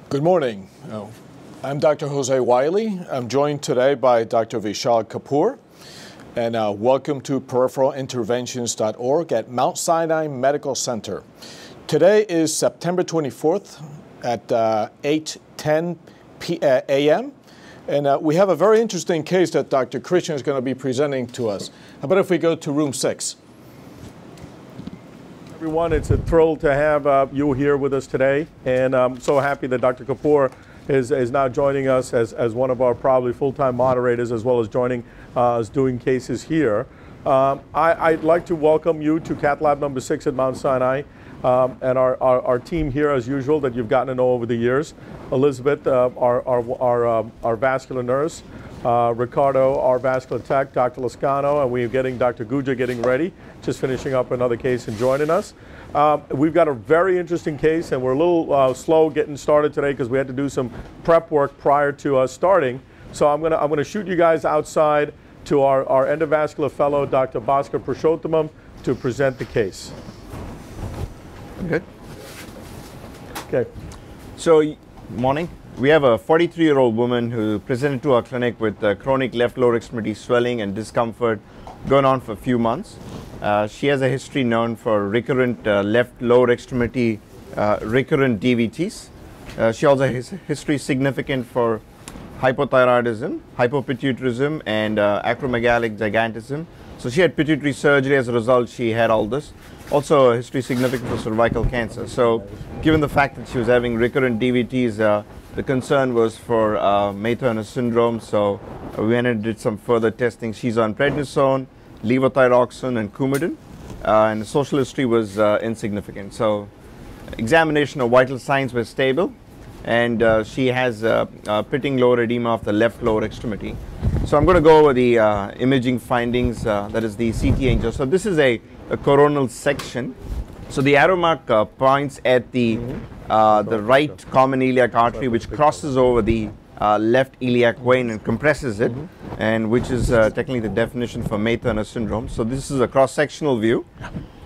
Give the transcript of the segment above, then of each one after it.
Good morning. I'm Dr. Jose Wiley. I'm joined today by Dr. Vishal Kapoor. And welcome to peripheраlinterventions.org at Mount Sinai Medical Center. Today is September 24th at 8:10 a.m. And we have a very interesting case that Dr. Krishnan is going to be presenting to us. How about if we go to room 6? Everyone, it's a thrill to have you here with us today, and I'm so happy that Dr. Kapoor is now joining us as one of our probably full-time moderators, as well as joining us doing cases here. I'd like to welcome you to Cath Lab number 6 at Mount Sinai, and our team here, as usual, that you've gotten to know over the years. Elizabeth, our vascular nurse, Ricardo, our vascular tech, Dr. Lascano, and we're getting Dr. Guja getting ready, just finishing up another case and joining us. We've got a very interesting case, and we're a little slow getting started today because we had to do some prep work prior to us starting. So I'm gonna shoot you guys outside to our endovascular fellow, Dr. Bhaskar Purushottamam, to present the case. Good. Okay. So, morning. We have a 43-year-old woman who presented to our clinic with chronic left lower extremity swelling and discomfort going on for a few months. She has a history known for recurrent left lower extremity recurrent DVTs. She also has a history significant for hypothyroidism, hypopituitarism, and acromegalic gigantism. So she had pituitary surgery. As a result, she had all this. Also a history significant for cervical cancer. So given the fact that she was having recurrent DVTs, the concern was for Meformin syndrome, so we went and did some further testing. She's on Prednisone, Levothyroxine, and Coumadin, and the social history was insignificant. So examination of vital signs was stable, and she has pitting lower edema of the left lower extremity. So I'm going to go over the imaging findings, that is the CT angio. So this is a coronal section. So the arrow mark points at the right common iliac artery, which crosses over the left iliac vein and compresses it, and which is technically the definition for Meformin syndrome. So this is a cross-sectional view,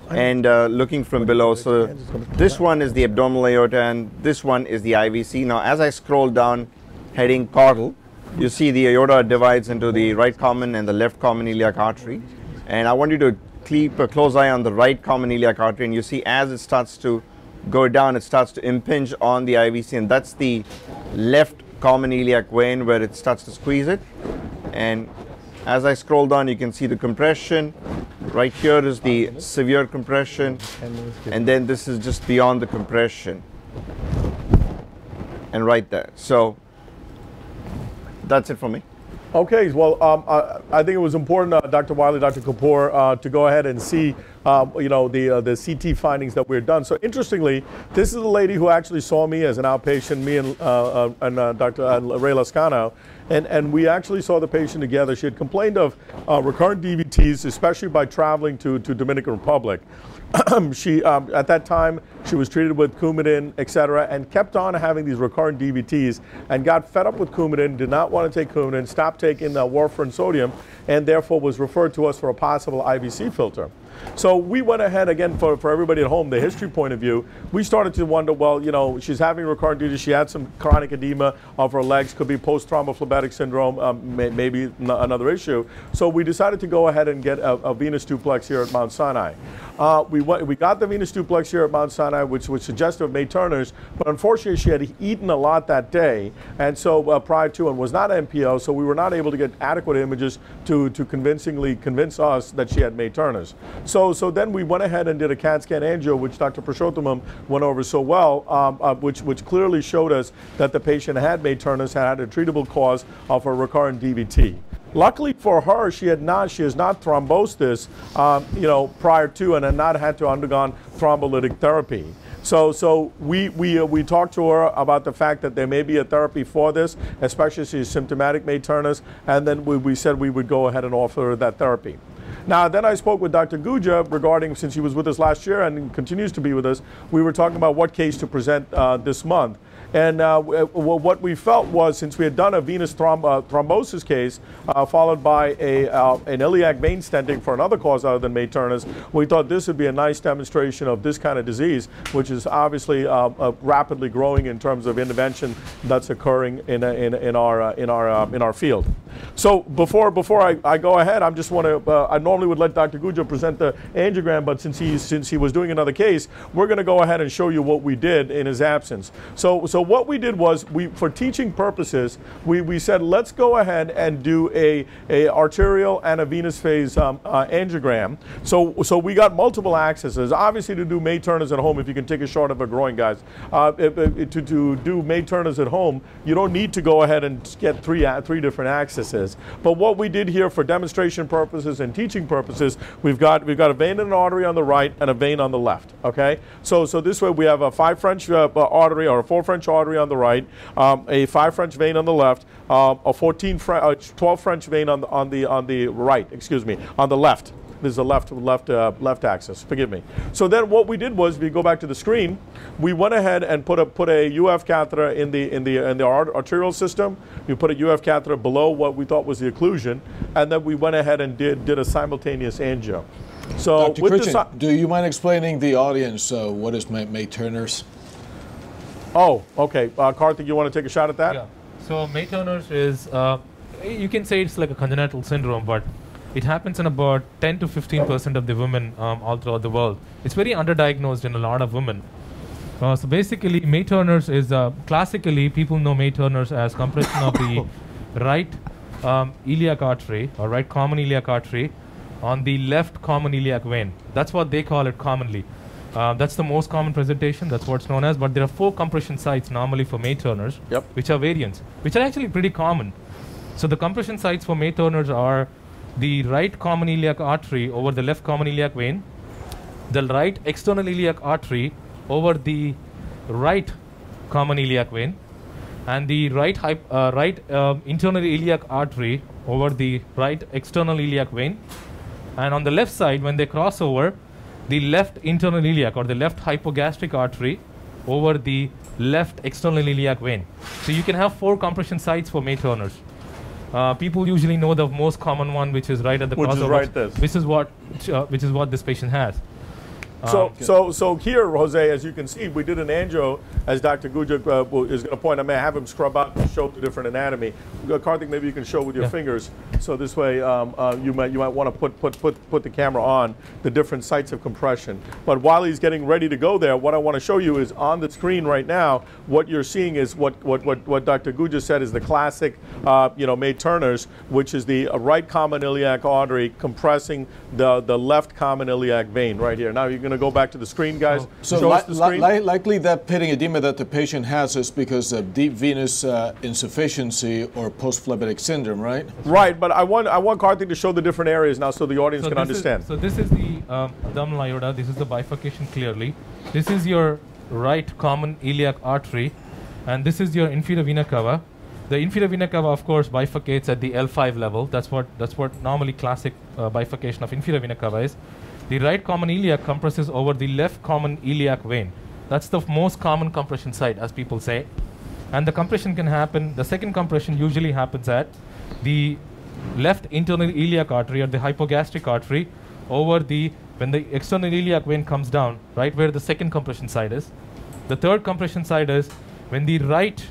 and looking from below. So this one is the abdominal aorta, and this one is the IVC. Now, as I scroll down, heading caudal, you see the aorta divides into the right common and the left common iliac artery, and I want you to keep a close eye on the right common iliac artery, and you see as it starts to go down, it starts to impinge on the IVC, and that's the left common iliac vein where it starts to squeeze it. And as I scroll down, you can see the compression. Right here is the severe compression, and then this is just beyond the compression, and right there. So that's it for me. Okay, well, I think it was important, Dr. Wiley, Dr. Kapoor, to go ahead and see, the CT findings that we're done. So interestingly, this is the lady who actually saw me as an outpatient, me and Dr. Ray Lascano, and we actually saw the patient together. She had complained of recurrent DVTs, especially by traveling to Dominican Republic. She, at that time, she was treated with Coumadin, etc., and kept on having these recurrent DVTs, and got fed up with Coumadin, did not want to take Coumadin, stopped taking Warfarin sodium, and therefore was referred to us for a possible IVC filter. So we went ahead, again, for everybody at home, the history point of view, we started to wonder, well, she's having recurrent DVT, she had some chronic edema of her legs, could be post-thrombophlebitic syndrome, maybe another issue. So we decided to go ahead and get a venous duplex here at Mount Sinai. We got the venous duplex here at Mount Sinai, which was suggestive of May Turner's, but unfortunately she had eaten a lot that day, and so prior to, and was not MPO, so we were not able to get adequate images to convincingly convince us that she had May Turner's. So then we went ahead and did a CAT scan angio, which Dr. Purushottamam went over so well, which clearly showed us that the patient had May Turner's, had a treatable cause of a recurrent DVT. Luckily for her, she has not thrombosed this, prior to, and had not had to undergone thrombolytic therapy. So we talked to her about the fact that there may be a therapy for this, especially if she's symptomatic May Turner's, and then we said we would go ahead and offer her that therapy. Now, then I spoke with Dr. Guja regarding, since he was with us last year and continues to be with us, we were talking about what case to present this month. And what we felt was, since we had done a venous thrombosis case followed by an iliac vein stenting for another cause other than May-Turner's, we thought this would be a nice demonstration of this kind of disease, which is obviously rapidly growing in terms of intervention that's occurring in our field. So before I go ahead, I just want to I normally would let Dr. Guja present the angiogram, but since he was doing another case, we're going to go ahead and show you what we did in his absence. So what we did was, for teaching purposes, we said let's go ahead and do a arterial and a venous phase angiogram. So we got multiple accesses. Obviously, to do May-Turner's at home, if you can take a shot of a groin, guys, to do May-Turner's at home, you don't need to go ahead and get three different accesses. But what we did here for demonstration purposes and teaching purposes, we've got a vein and an artery on the right and a vein on the left. Okay, so this way we have a 5 French artery or a 4 French artery on the right, a 5 French vein on the left, a 12 French vein on the right. Excuse me, on the left. This is the left axis. Forgive me. So then what we did was, if you go back to the screen, we went ahead and put a UF catheter in the arterial system. We put a UF catheter below what we thought was the occlusion, and then we went ahead and did a simultaneous angio. So, Dr. Christian, do you mind explaining the audience what is May-Turner's? Oh, okay. Karthik, you want to take a shot at that? Yeah. So May-Turner's is, you can say it's like a congenital syndrome, but it happens in about 10 to 15% of the women all throughout the world. It's very underdiagnosed in a lot of women. So basically, May-Turner's is, classically, people know May-Turner's as compression of the right iliac artery, or right common iliac artery, on the left common iliac vein. That's what they call it commonly. That's the most common presentation, that's what's known as, but there are 4 compression sites normally for May-Turner's, which are variants, which are actually pretty common. So the compression sites for May-Turner's are the right common iliac artery over the left common iliac vein, the right external iliac artery over the right common iliac vein, and the right internal iliac artery over the right external iliac vein. And on the left side, when they cross over, the left internal iliac or the left hypogastric artery over the left external iliac vein. So you can have 4 compression sites for May-Turner's. People usually know the most common one, which is right at the crossover. Which is what this patient has. So here, Jose, as you can see, we did an angio, as Dr. Guja is going to point. I may have him scrub out and show the different anatomy. Karthik, maybe you can show with your fingers. So this way, you might want to put the camera on the different sites of compression. But while he's getting ready to go there, what I want to show you is on the screen right now. What you're seeing is what Dr. Guja said is the classic, May-Turner's, which is the right common iliac artery compressing the left common iliac vein right here. Now you're going to go back to the screen, guys. So likely that pitting edema that the patient has is because of deep venous insufficiency or post-phlebitic syndrome, right? Right, but I want Karthik to show the different areas now so the audience can understand. So this is the abdominal aorta. This is the bifurcation clearly. This is your right common iliac artery, and this is your inferior vena cava. The inferior vena cava, of course, bifurcates at the L5 level. That's what normally classic bifurcation of inferior vena cava is. The right common iliac compresses over the left common iliac vein. That's the most common compression site, as people say. And the compression can happen, the second compression usually happens at the left internal iliac artery or the hypogastric artery over when the external iliac vein comes down, right where the second compression site is. The third compression site is when the right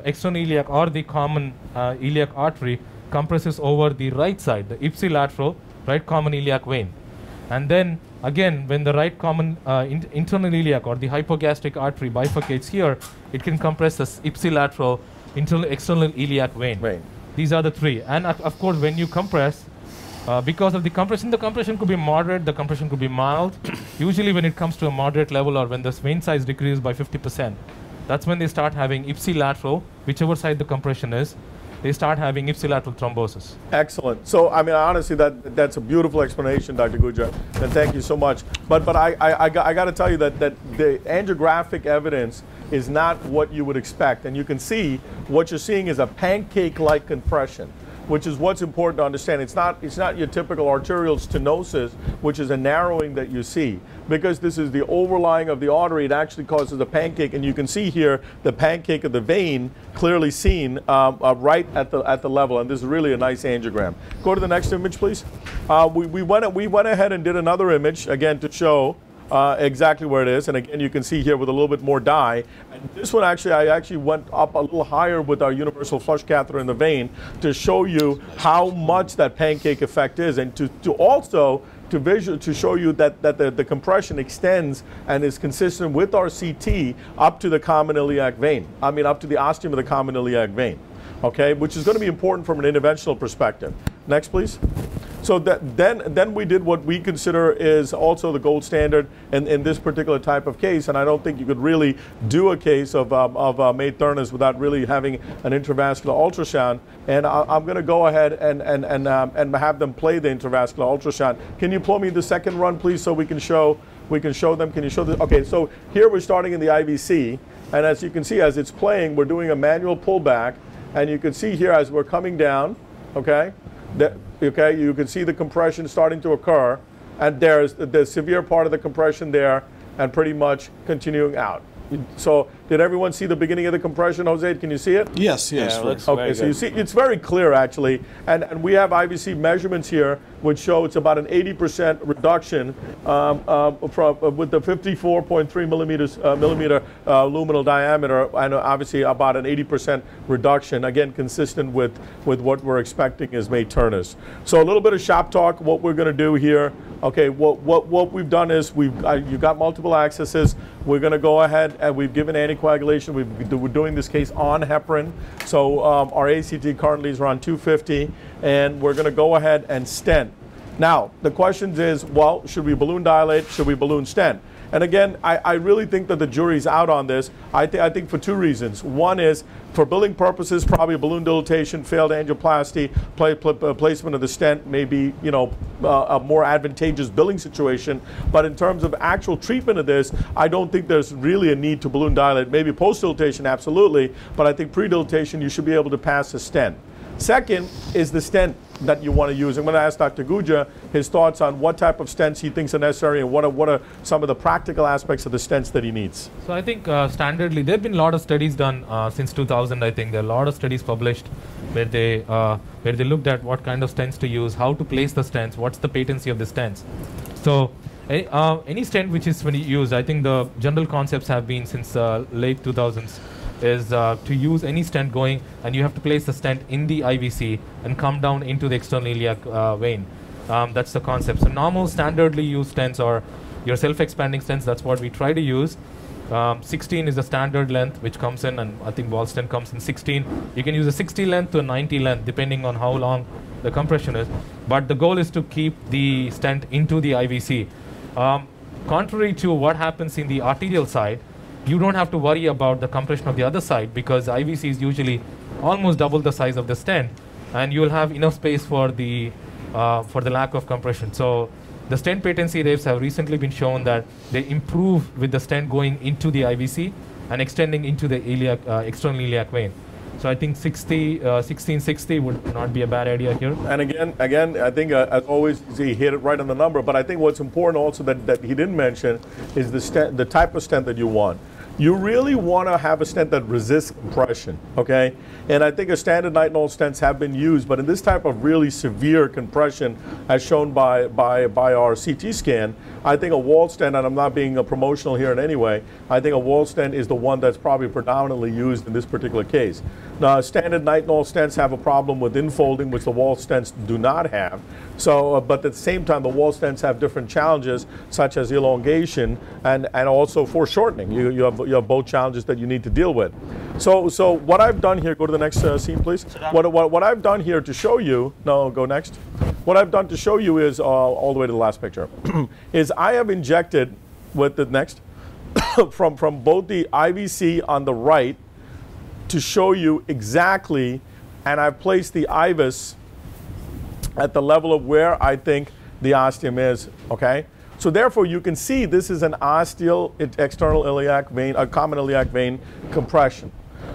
external iliac or the common iliac artery compresses over the right side, the ipsilateral right common iliac vein. And then again, when the right common internal iliac or the hypogastric artery bifurcates here, it can compress the ipsilateral external iliac vein. These are the 3. And of course, when you compress, because of the compression could be moderate, the compression could be mild. Usually when it comes to a moderate level or when the vein size decreases by 50%, that's when they start having ipsilateral, whichever side the compression is, they start having ipsilateral thrombosis. Excellent. So, I mean, honestly, that's a beautiful explanation, Dr. Guja, and thank you so much. But I got to tell you that the angiographic evidence is not what you would expect. And you can see what you're seeing is a pancake-like compression. which is what's important to understand. It's not your typical arterial stenosis, which is a narrowing that you see. Because this is the overlying of the artery, it actually causes a pancake, and you can see here the pancake of the vein clearly seen right at the level, and this is really a nice angiogram. Go to the next image, please. We went ahead and did another image, again, to show exactly where it is, and again you can see here with a little bit more dye. And this one I actually went up a little higher with our universal flush catheter in the vein to show you how much that pancake effect is, and to also to show you that the compression extends and is consistent with our CT up to the common iliac vein. I mean up to the ostium of the common iliac vein. Okay, which is going to be important from an interventional perspective. Next, please. So then we did what we consider is also the gold standard in this particular type of case, and I don't think you could really do a case of May-Thurnes without really having an intravascular ultrasound. And I'm going to go ahead and have them play the intravascular ultrasound. Can you pull me the second run, please, so we can show them? Can you show this? Okay, so here we're starting in the IVC, and as you can see, as it's playing, we're doing a manual pullback, and you can see here as we're coming down, okay, okay, you can see the compression starting to occur, and there's the severe part of the compression there, and pretty much continuing out. So did everyone see the beginning of the compression, Jose? Can you see it? Yes, yes. Yeah, looks okay, so you see it's very clear actually, and we have IVC measurements here which show it's about an 80% reduction with the 54.3 millimeter luminal diameter, and obviously about an 80% reduction, again consistent with what we're expecting is May-Thurnes. So a little bit of shop talk. What we're going to do here, okay, what we've done is you've got multiple accesses. We're going to go ahead and we've given anticoagulation. We're doing this case on heparin. So our ACT currently is around 250, and we're going to go ahead and stent. Now, the question is, well, should we balloon dilate? Should we balloon stent? And again, I really think that the jury's out on this. I think for two reasons. One is, for billing purposes, probably a balloon dilatation, failed angioplasty, placement of the stent may be, you know, a more advantageous billing situation. But in terms of actual treatment of this, I don't think there's really a need to balloon dilate. Maybe post-dilatation, absolutely, but I think pre-dilatation, you should be able to pass a stent. Second is the stent that you want to use. I'm going to ask Dr. Guja his thoughts on what type of stents he thinks are necessary and what are some of the practical aspects of the stents that he needs. So I think standardly there have been a lot of studies done since 2000. I think there are a lot of studies published where they looked at what kind of stents to use, how to place the stents, what's the patency of the stents. So any stent which is when you use, I think the general concepts have been since late 2000s. Is to use any stent going, and you have to place the stent in the IVC and come down into the external iliac vein. That's the concept. So normal standardly used stents are your self-expanding stents. That's what we try to use. 16 is the standard length which comes in, and I think ball stent comes in 16. You can use a 60 length to a 90 length depending on how long the compression is. But the goal is to keep the stent into the IVC. Contrary to what happens in the arterial side, you don't have to worry about the compression of the other side, because IVC is usually almost double the size of the stent, and you will have enough space for the lack of compression. So the stent patency rates have recently been shown that they improve with the stent going into the IVC and extending into the iliac, external iliac vein. So I think 1660 would not be a bad idea here. And again, I think as always, he hit it right on the number. But I think what's important also that he didn't mention is the type of stent that you want. You really want to have a stent that resists compression, okay? And I think a standard nitinol stents have been used, but in this type of really severe compression, as shown by our CT scan, I think a wall stent, and I'm not being promotional here in any way, I think a wall stent is the one that's probably predominantly used in this particular case. Now, standard nitinol stents have a problem with infolding, which the wall stents do not have. So, but at the same time, the wall stents have different challenges, such as elongation and also foreshortening. You have both challenges that you need to deal with. So what I've done here, go to the next scene, please. What I've done here to show you, no, go next. What I've done to show you is, all the way to the last picture, is I have injected, with the next, from both the IVC on the right to show you exactly, and I've placed the IVUS at the level of where I think the ostium is, okay? So therefore, you can see this is an ostial external iliac vein, a common iliac vein compression.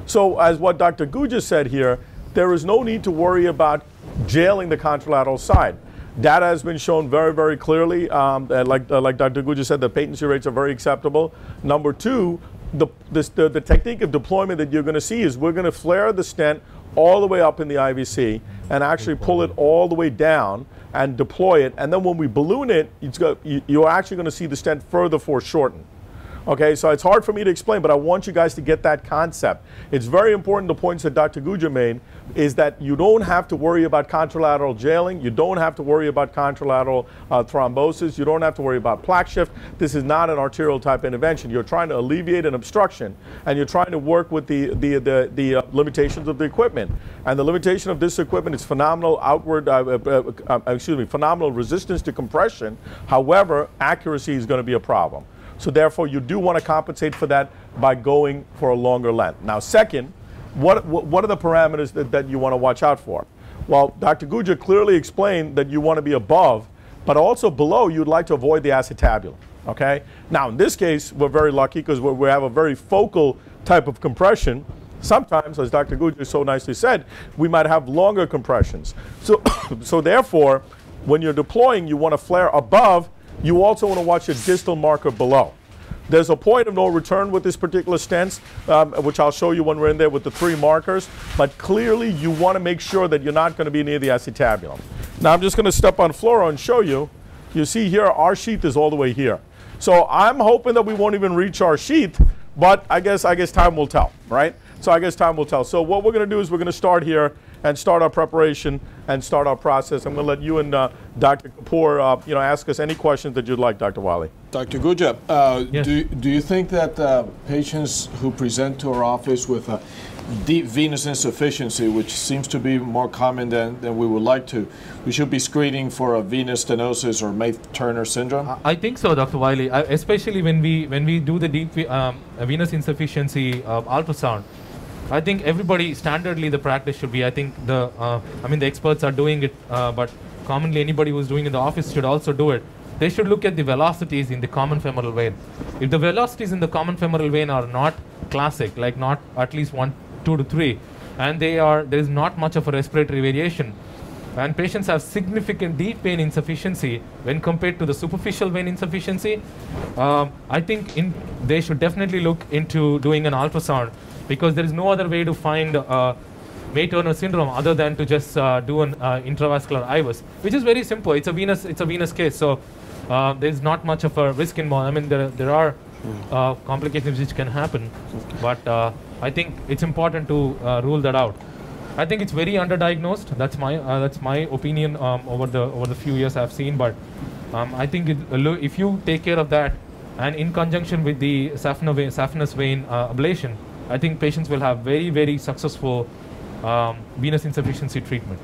So as what Dr. Guja said here, there is no need to worry about jailing the contralateral side. Data has been shown very, very clearly, like Dr. Guja said, the patency rates are very acceptable. Number two, the technique of deployment that you're going to see is we're going to flare the stent all the way up in the IVC and actually pull it all the way down and deploy it. And then when we balloon it, you're actually going to see the stent further foreshorten. Okay, so it's hard for me to explain, but I want you guys to get that concept. It's very important, the points that Dr. Guja made, is that you don't have to worry about contralateral jailing. You don't have to worry about contralateral thrombosis. You don't have to worry about plaque shift. This is not an arterial type intervention. You're trying to alleviate an obstruction, and you're trying to work with the limitations of the equipment. And the limitation of this equipment is phenomenal phenomenal resistance to compression. However, accuracy is going to be a problem. So therefore, you do want to compensate for that by going for a longer length. Now, second, what are the parameters that you want to watch out for? Well, Dr. Guja clearly explained that you want to be above, but also below, you'd like to avoid the acetabulum, okay? Now, in this case, we're very lucky because we have a very focal type of compression. Sometimes, as Dr. Guja so nicely said, we might have longer compressions. So therefore, when you're deploying, you want to flare above. You also want to watch your distal marker below. There's a point of no return with this particular stents, which I'll show you when we're in there with the 3 markers, but clearly you want to make sure that you're not going to be near the acetabulum. Now I'm just going to step on fluoro and show you. You see here, our sheath is all the way here. So I'm hoping that we won't even reach our sheath, but I guess time will tell, right? So I guess time will tell. So what we're going to do is we're going to start here and start our preparation and start our process. I'm going to let you and Dr. Kapoor, ask us any questions that you'd like, Dr. Wiley. Dr. Guja, yes. do you think that patients who present to our office with deep venous insufficiency, which seems to be more common than we would like to, we should be screening for a venous stenosis or May-Turner syndrome? I think so, Dr. Wiley, especially when we do the deep venous insufficiency ultrasound. I think everybody, standardly the practice should be, I think the experts are doing it, but commonly anybody who's doing it in the office should also do it. They should look at the velocities in the common femoral vein. If the velocities in the common femoral vein are not classic, like not at least 1, 2 to 3, and there is not much of a respiratory variation, and patients have significant deep vein insufficiency when compared to the superficial vein insufficiency, I think they should definitely look into doing an ultrasound, because there is no other way to find May-Turner syndrome other than to just do an intravascular IVUS, which is very simple. It's a venous case, so there's not much of a risk involved. I mean, there are complications which can happen, but I think it's important to rule that out. I think it's very underdiagnosed. That's my opinion over the few years I've seen. But I think if you take care of that, and in conjunction with the saphenous vein ablation, I think patients will have very, very successful venous insufficiency treatment.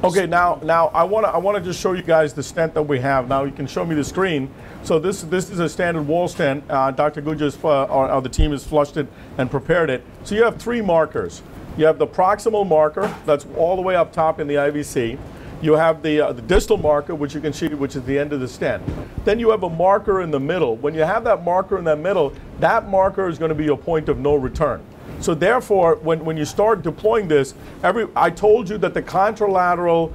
Okay, now I want to just show you guys the stent that we have. Now you can show me the screen. So this is a standard wall stent. Dr. Guja or the team has flushed it and prepared it. So you have 3 markers. You have the proximal marker that's all the way up top in the IVC. You have the distal marker, which you can see, which is the end of the stent. Then you have a marker in the middle. When you have that marker in the middle, that marker is going to be your point of no return. So therefore, when you start deploying this, I told you that the contralateral,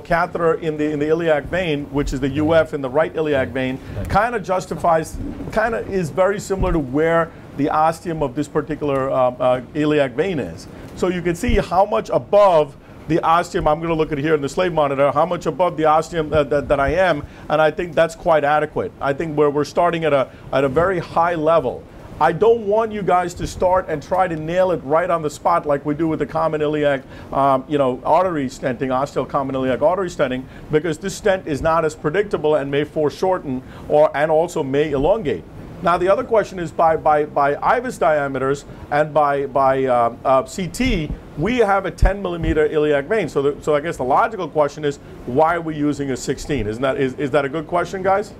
catheter in the iliac vein, which is the UF in the right iliac vein, kind of is very similar to where the ostium of this particular iliac vein is. So you can see how much above the ostium, I'm going to look at here in the slave monitor, how much above the ostium that I am, and I think that's quite adequate. I think we're starting at a very high level. I don't want you guys to start and try to nail it right on the spot like we do with the common iliac, artery stenting, osteal common iliac artery stenting, because this stent is not as predictable and may foreshorten and also may elongate. Now the other question is by IVUS diameters and by CT, we have a 10 millimeter iliac vein. So I guess the logical question is, why are we using a 16? Is that a good question, guys?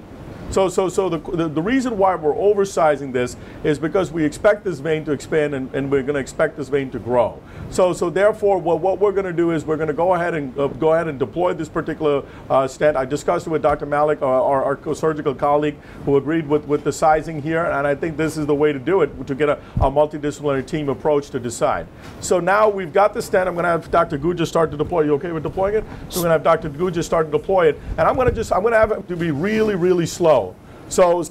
So the reason why we're oversizing this is because we expect this vein to expand and we're going to expect this vein to grow. So therefore, what we're going to do is we're going to go ahead and deploy this particular stent. I discussed it with Dr. Malik, our surgical colleague, who agreed with the sizing here, and I think this is the way to do it, to get a multidisciplinary team approach to decide. So now we've got the stent. I'm going to have Dr. Guja start to deploy. You okay with deploying it? So we're going to have Dr. Guja start to deploy it, and I'm going to have it to be really, really slow. So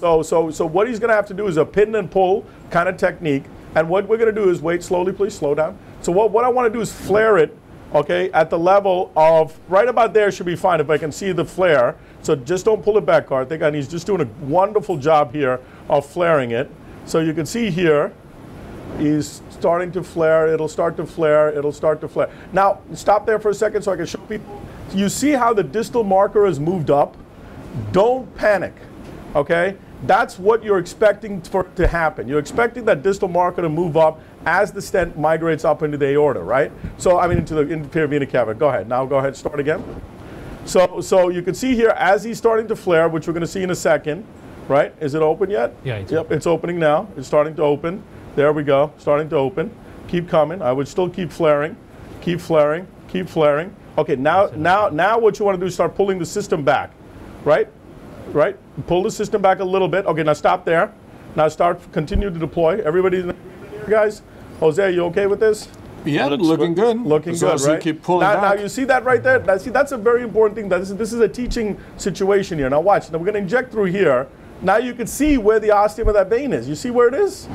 what he's going to have to do is a pin and pull kind of technique. And what we're going to do is wait slowly, please, slow down. So what I want to do is flare it, okay, at the level of right about there should be fine if I can see the flare. So just don't pull it back, Karthik. And he's just doing a wonderful job here of flaring it. So you can see here, he's starting to flare. It'll start to flare. It'll start to flare. Now, stop there for a second so I can show people. You see how the distal marker has moved up? Don't panic. Okay, that's what you're expecting for it to happen. You're expecting that distal marker to move up as the stent migrates up into the aorta, right? So I mean into the inferior vena cava. Go ahead. Now go ahead. Start again. So you can see here as he's starting to flare, which we're going to see in a second, right? Is it open yet? Yeah. It's open. It's opening now. It's starting to open. There we go. Starting to open. Keep coming. I would still keep flaring. Keep flaring. Keep flaring. Okay. Now what you want to do is start pulling the system back, right? Right? Pull the system back a little bit. Okay, now stop there. Now continue to deploy. Everybody's in agreement here, guys? Jose, are you okay with this? Yeah, looking good. Looking good, right? Keep pulling back. Now you see that right there? That's a very important thing. This is a teaching situation here. Now watch. Now we're going to inject through here. Now you can see where the ostium of that vein is. You see where it is?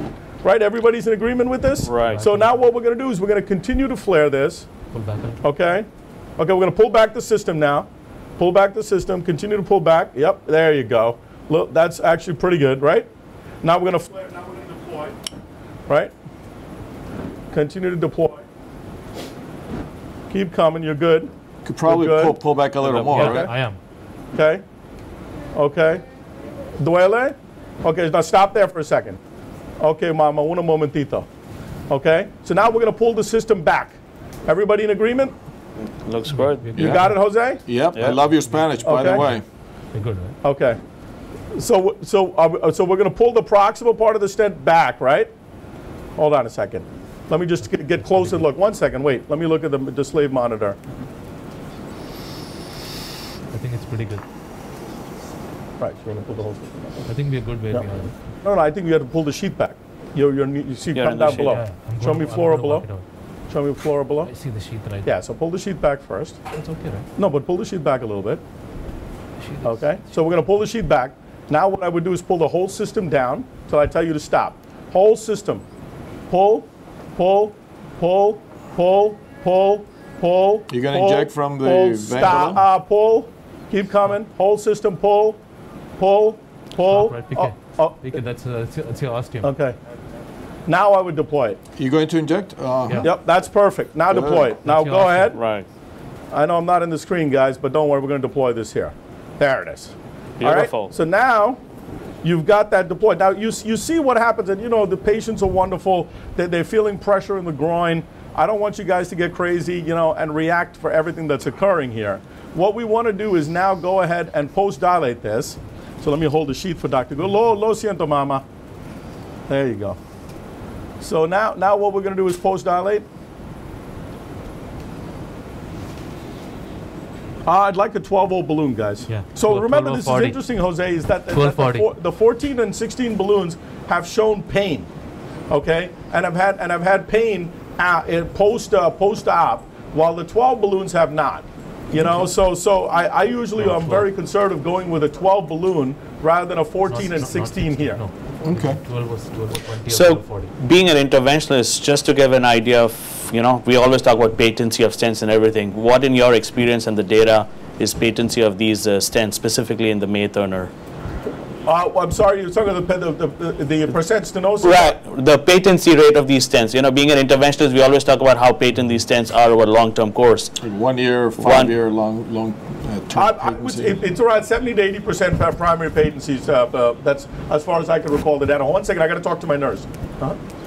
Right? Everybody's in agreement with this? Right. So now what we're going to do is we're going to continue to flare this. Pull back. Okay? Okay, we're going to pull back the system now. Pull back the system, continue to pull back. Yep, there you go. Look, that's actually pretty good, right? Now we're going to flare, now we're going to deploy, right? Continue to deploy. Keep coming, you're good. Could probably pull back a little more, Yeah, right? I am. Okay. Okay. Duele? Okay, now stop there for a second. Okay, mama, un momentito. Okay, so now we're going to pull the system back. Everybody in agreement? Looks good. You got it, Jose? Yep. I love your Spanish, by the way. You're good, right? Okay. So we're going to pull the proximal part of the stent back, right? Hold on a second. Let me just get close and look. 1 second. Wait. Let me look at the slave monitor. I think it's pretty good. Right. So you want to pull the whole system back. I think we're good where we are. No, I think you have to pull the sheet back. You see, come down below. Yeah, Show me floor below. Show me floor below. I see the sheath right. Yeah, so pull the sheet back first. It's okay, right? No, but pull the sheet back a little bit. Okay, so we're going to pull the sheet back. Now what I would do is pull the whole system down till I tell you to stop. Whole system. Pull, pull, pull, pull, pull, pull. You're going to inject from the pull, vein stop, pull. Keep coming. Whole system, pull, pull, pull. Right, PK. That's your ostium. Okay. Now I would deploy it. You're going to inject? Yeah. Yep, that's perfect. Now deploy it. Now That's go ahead. Right. I know I'm not in the screen, guys, but don't worry, we're going to deploy this here. There it is. Beautiful. All right? So now you've got that deployed. Now you see what happens, and you know the patients are wonderful. They're feeling pressure in the groin. I don't want you guys to get crazy, you know, and react for everything that's occurring here. What we want to do is now go ahead and post-dilate this. So let me hold the sheet for Dr. Go. Lo siento, mama. There you go. So now what we're going to do is post-dilate. I'd like a 12-volt balloon, guys. Yeah. So 12, remember, 12 this 40. is interesting, Jose, is that the 14 and 16 balloons have shown pain, okay, and I've had pain post-op, while the 12 balloons have not. You know, so I usually am very conservative going with a 12 balloon rather than a 14 and 16 here. No. Okay. 12 was 12 or 20 So, or 12 40. being an interventionalist, just to give an idea of, you know, we always talk about patency of stents and everything. What, in your experience and the data, is patency of these stents, specifically in the May Turner? I'm sorry, you're talking about the percent stenosis? Right, the patency rate of these stents. You know, being an interventionalist, we always talk about how patent these stents are over a long-term course. Like 1 year, 5 year, long term patency. It's around 70 to 80% primary patencies. That's as far as I can recall the data. 1 second, I got to talk to my nurse.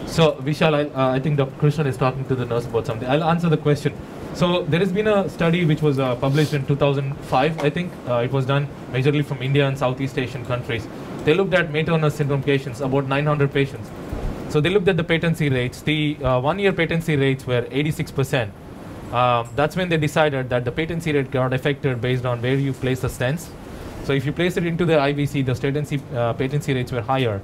So, Vishal, I think Dr. Krishnan is talking to the nurse about something. I'll answer the question. So there has been a study which was published in 2005, I think. It was done majorly from India and Southeast Asian countries. They looked at May-Turner syndrome patients, about 900 patients. So they looked at the patency rates. The 1-year patency rates were 86%. That's when they decided that the patency rate got affected based on where you place the stents. So if you place it into the IVC, the patency rates were higher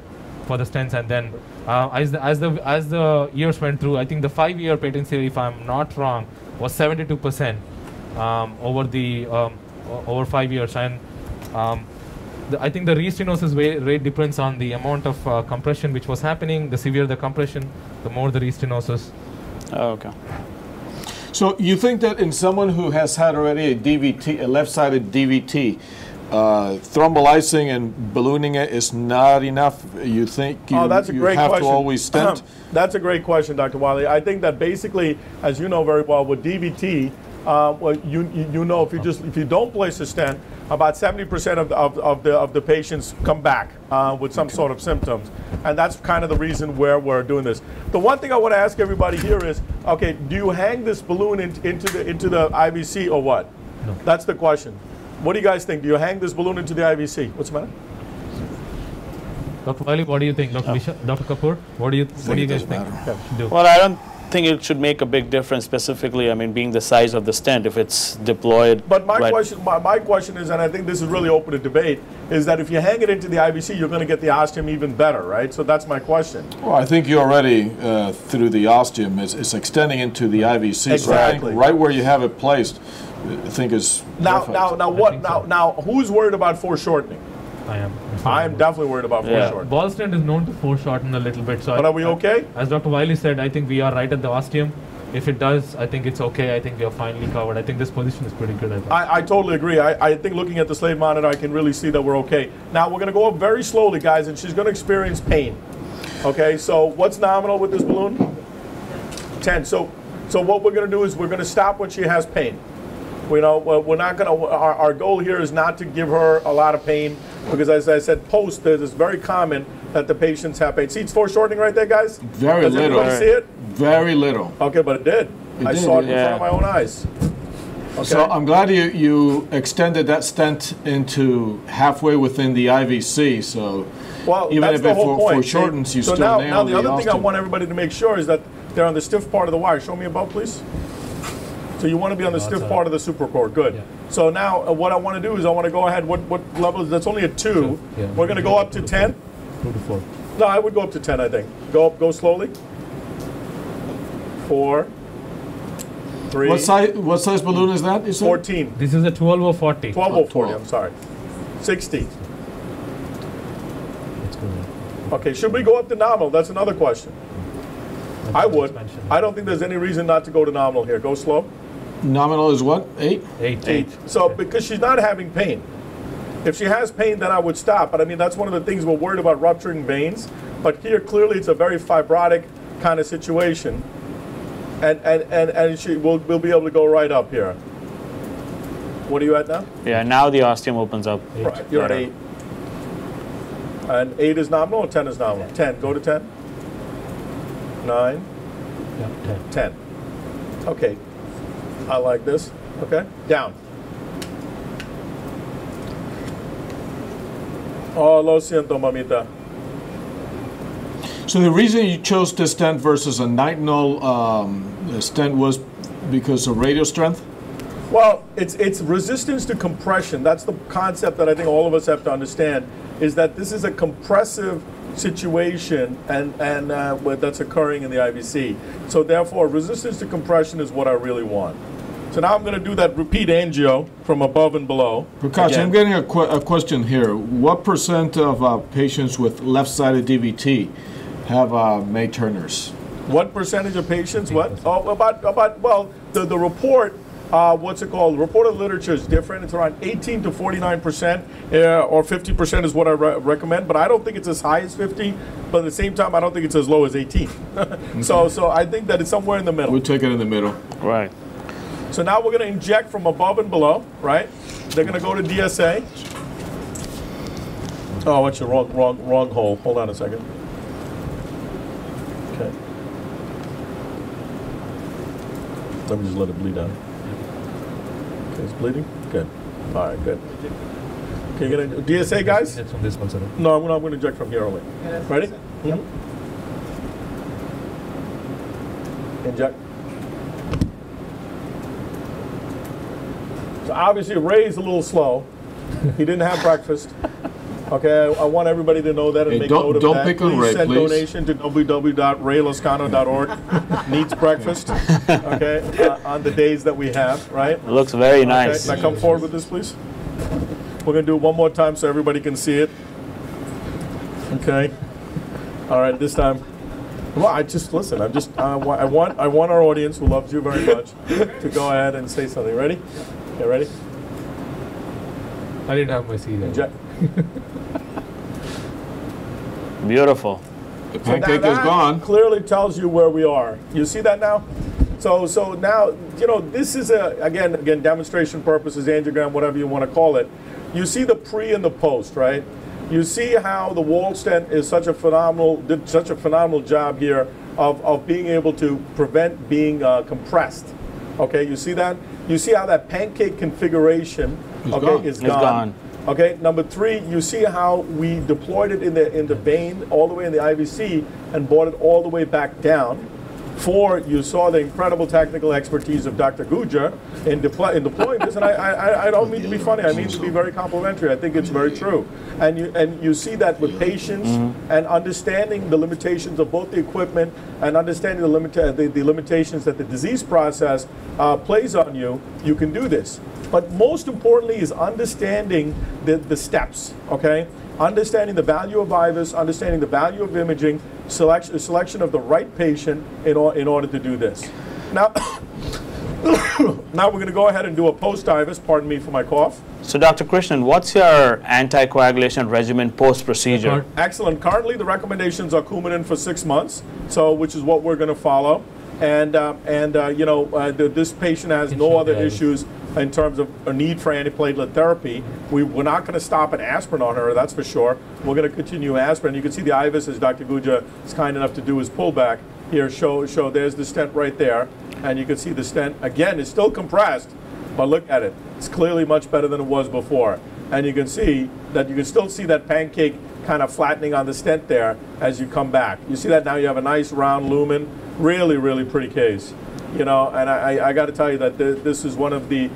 for the stents, and then as the years went through, I think the 5-year patency, if I'm not wrong, was 72% over 5 years, and I think the restenosis rate depends on the amount of compression which was happening. The severe the compression, the more the restenosis. Oh, okay. So you think that in someone who has had already a DVT, a left-sided DVT, thrombolizing and ballooning it is not enough? You think that's a great have question. to always stent? That's a great question, Dr. Wiley. I think that basically, as you know very well, with DVT, well, you know, if you don't place a stent, about 70% of the patients come back with some sort of symptoms, and that's kind of the reason where we're doing this. The one thing I want to ask everybody here is, okay, do you hang this balloon into the IVC or what? No. That's the question. What do you guys think? Do you hang this balloon into the IVC? What's the matter? Dr. Wiley, what do you think? Dr. Kapoor, what do you guys think? Do? Well, I don't think it should make a big difference specifically, I mean, being the size of the stent, if it's deployed. But my question is, and I think this is really open to debate, is that if you hang it into the IVC, you're going to get the ostium even better, right? So that's my question. Well, I think you already, through the ostium, it's extending into the IVC. Exactly. So I think right where you have it placed, I think is perfect. Now, who's worried about foreshortening? I am. I'm definitely worried about foreshortening. Ball stent is known to foreshorten a little bit. So but are we okay? As Dr. Wiley said, I think we are right at the ostium. If it does, I think it's okay. I think we are finally covered. I think this position is pretty good. I totally agree. I think looking at the slave monitor, I can really see that we're okay. Now, we're going to go up very slowly, guys, and she's going to experience pain. Okay, so what's nominal with this balloon? 10. So what we're going to do is we're going to stop when she has pain. You know, we're not going to, our goal here is not to give her a lot of pain, because as I said, post, it's very common that the patients have pain. See, it's foreshortening right there, guys? Very Does little. everybody see it? Very little. Okay, but it did. I saw it in front of my own eyes. Okay. So I'm glad you extended that stent into halfway within the IVC. So well, even that's if the it whole point. foreshortens, you so still now the other thing I ostium. want everybody to make sure is that they're on the stiff part of the wire. Show me above, please. So you want to be on the stiff part of the supracord. Good. Yeah. So now what I want to do is I want to go ahead. What level is that's only a 2. Yeah. We're going to go up to 10. 2 to 4. No, I would go up to 10, I think. Go slowly. 4, 3. What size balloon is that? 14. This is a 12 or 40. 12 or 40, I'm sorry. 60. That's good. Okay, should we go up to nominal? That's another question. I would. I don't think there's any reason not to go to nominal here. Go slow. Nominal is what? 8? 8. So because she's not having pain. If she has pain, then I would stop. But I mean, that's one of the things we're worried about, rupturing veins. But here, clearly, it's a very fibrotic kind of situation. And she will be able to go right up here. What are you at now? Yeah, now the ostium opens up. Right, you're at 8. And 8 is nominal or 10 is nominal? 10. Go to 10. 9. Yeah, 10. Okay. I like this. Okay. Down. Oh, lo siento, mamita. So the reason you chose this stent versus a nitinol stent was because of radial strength? Well, it's resistance to compression. That's the concept that I think all of us have to understand, is that this is a compressive situation and that's occurring in the IVC. So therefore, resistance to compression is what I really want. So now I'm going to do that repeat angio from above and below. Prakash, I'm getting a question here. What % of patients with left-sided DVT have May-Turners? What percentage of patients? What? Oh, well, the report, what's it called? The reported literature is different. It's around 18 to 49%, or 50% is what I recommend. But I don't think it's as high as 50. But at the same time, I don't think it's as low as 18. So I think that it's somewhere in the middle. We'll take it in the middle. Right. So now we're going to inject from above and below, right? They're going to go to DSA. Oh, what's your wrong hole? Hold on a second. Okay. Let me just let it bleed out. Okay, it's bleeding? Good. All right, good. Okay, you gonna DSA, guys? That's from this one, sir. No, I'm going to inject from here only. Ready? Yep. Inject. So obviously Ray's a little slow. He didn't have breakfast. Okay, I want everybody to know that and make note of that. Don't pick on Ray, send please. donation to www.raylascano.org. Needs breakfast. Okay, on the days that we have, right? It looks very nice. Okay, now come forward with this, please. We're gonna do it one more time so everybody can see it. Okay. All right, this time. Well, I just listen. I want our audience who loves you very much to go ahead and say something. Ready? Okay, ready? I didn't have my seed. Inject. Beautiful. The pancake Now is that gone. clearly tells you where we are. You see that now? So now, you know, this is again demonstration purposes, angiogram, whatever you want to call it. You see the pre and the post, right? You see how the wall stent is did such a phenomenal job here of being able to prevent being compressed. Okay, you see that? You see how that pancake configuration is gone. Okay, number 3, you see how we deployed it in the vein all the way in the IVC and brought it all the way back down. 4, you saw the incredible technical expertise of Dr. Guja in deploying this, and I don't mean to be funny. I mean to be very complimentary. I think it's very true, and you see that with patience and understanding the limitations of both the equipment and understanding the limitations that the disease process plays on you. You can do this, but most importantly is understanding the steps. Okay. Understanding the value of IVUS, understanding the value of imaging, selection of the right patient in order to do this. Now, now we're going to go ahead and do a post-IVUS, pardon me for my cough. So Dr. Krishnan, what's your anticoagulation regimen post-procedure? Excellent. Currently the recommendations are Coumadin for 6 months, so which is what we're going to follow. And you know, this patient has no other issues in terms of a need for antiplatelet therapy. We're not going to stop an aspirin on her, that's for sure. We're going to continue aspirin. You can see the IVUS, as Dr. Guja is kind enough to do his pullback. Here, show, there's the stent right there. And you can see the stent, again, is still compressed, but look at it. It's clearly much better than it was before. And you can see that you can still see that pancake kind of flattening on the stent there as you come back. You see that now you have a nice round lumen. Really, really pretty case. You know, and I got to tell you that this is one of the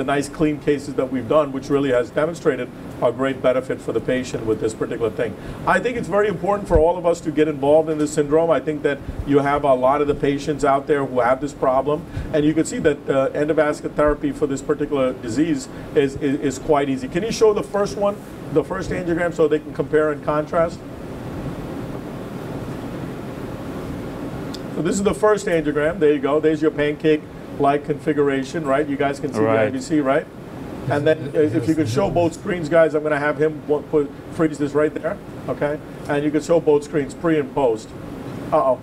nice clean cases that we've done, which really has demonstrated a great benefit for the patient with this particular thing. I think it's very important for all of us to get involved in this syndrome. I think that you have a lot of the patients out there who have this problem, and you can see that endovascular therapy for this particular disease is quite easy. Can you show the first one, the first angiogram, so they can compare and contrast? So this is the first angiogram. There you go. There's your pancake-like configuration, right? You guys can see the IVC, right? And then if you could show both screens, guys, I'm going to have him freeze this right there, okay? And you can show both screens, pre and post. Uh-oh.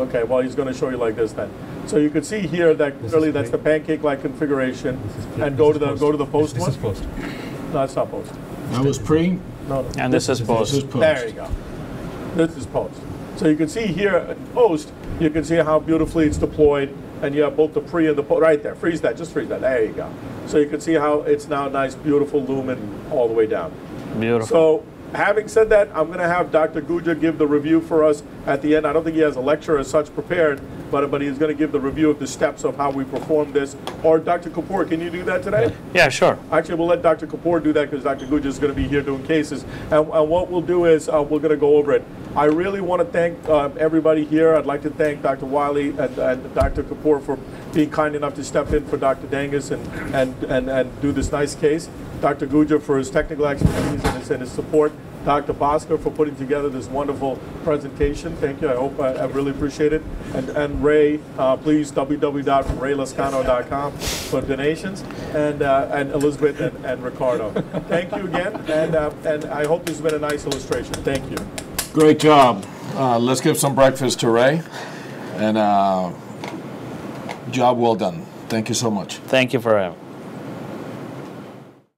Okay, well, he's going to show you like this then. So you can see here that really that's the pancake-like configuration. And go to the post one. This is post. No, it's not post. That was pre? No. And this is post. This is post. There you go. This is post. So you can see here at post, you can see how beautifully it's deployed, and you have both the pre and the post. Right there, freeze that, just freeze that. There you go. So you can see how it's now nice, beautiful lumen all the way down. Beautiful. So having said that, I'm going to have Dr. Guja give the review for us at the end. I don't think he has a lecture as such prepared, but he's going to give the review of the steps of how we perform this. Or Dr. Kapoor, can you do that today? Yeah, sure. Actually, we'll let Dr. Kapoor do that because Dr. Guja is going to be here doing cases. And what we'll do is we're going to go over it. I really want to thank everybody here. I'd like to thank Dr. Wiley and Dr. Kapoor for being kind enough to step in for Dr. Dangus and do this nice case. Dr. Guja for his technical expertise and his support. Dr. Bhaskar for putting together this wonderful presentation. Thank you. I hope I really appreciate it. And Ray, please www.raylascano.com for donations. And Elizabeth and Ricardo. Thank you again. And I hope this has been a nice illustration. Thank you. Great job. Let's give some breakfast to Ray. And job well done. Thank you so much. Thank you for having me.